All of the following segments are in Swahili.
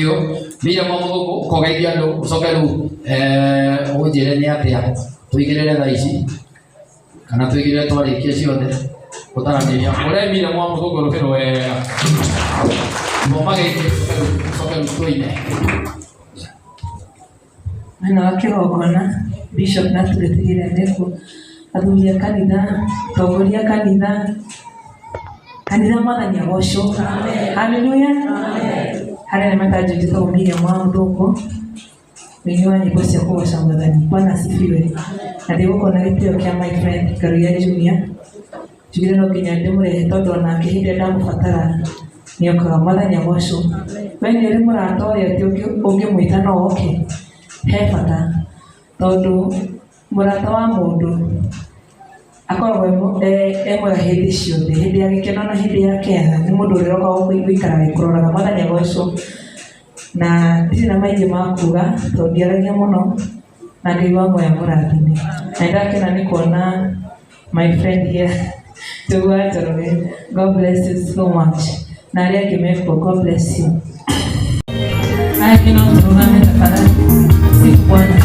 kio mira mamugo kogeithia andu ucokeru unjire ni atia tuigirire thaa ici kana tuigirire twarikia ciothe utaraniria uremire mwamugo rukiro wega momage ucokeru tuine Mwana wake wogona Bishop naturetigire neko athuria kanitha tongoria kanitha mwathani agocwo. Haleluya, harĩa matanjĩte ũmĩria mwa mũthũko nĩguo wa nyĩmbo cia kũgoca mwathani. Bwana asifiwe. Na ndigũkona gĩtĩo kĩa my friend Karuya Junior njugire no nginya ndĩmũrehe tondũ onake hĩndĩ ĩrĩa ndamũbatara nĩokaga. Mwathani agocwo. We nĩ ũrĩ mũrata ũrĩa ti ũngĩmwĩta no oke he bata tondũ mũrata wa mũndũ akoragwo mwega hĩndĩ ciothe, hĩndĩ ya gĩkeno na hĩndĩ ya kĩeha. Nĩ mũndũ ũrĩa ũrokaga gũikara gĩkũroraga. Mwathani agocwo. Na ndirĩ na maingĩ ma kuga tondũ ndiaragia mũno na ngaigua moya mũrathime. Na ndakena nĩ kuona my friend here Njũgũa Njoroge. God bless you so much. Na arĩa angĩ mekuo, God bless you. Haya, kina tũrũgame tafadhali. Sifu Bwana.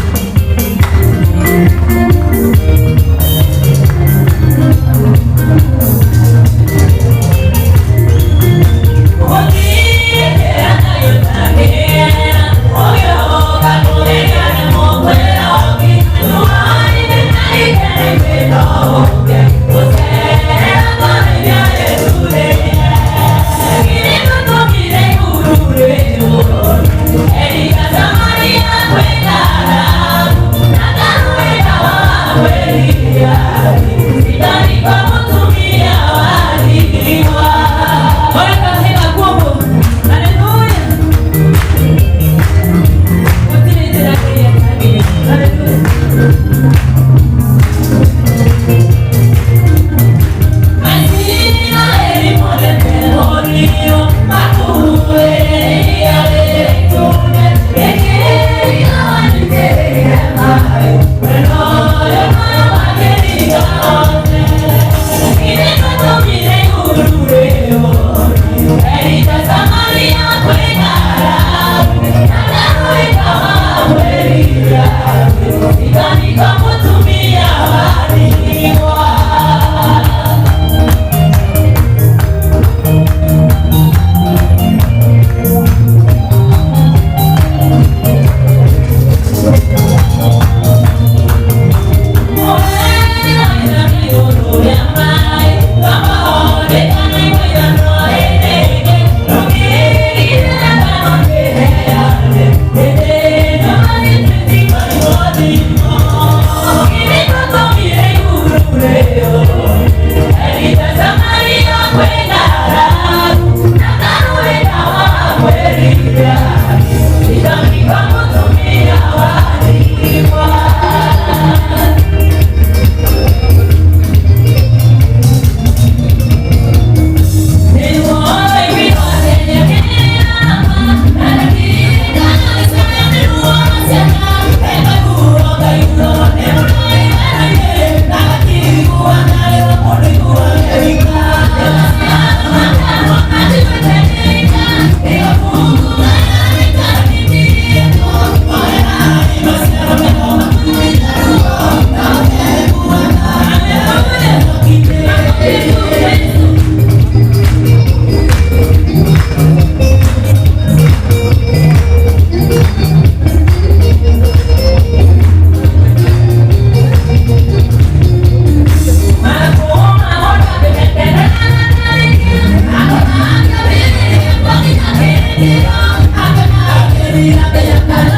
Mira,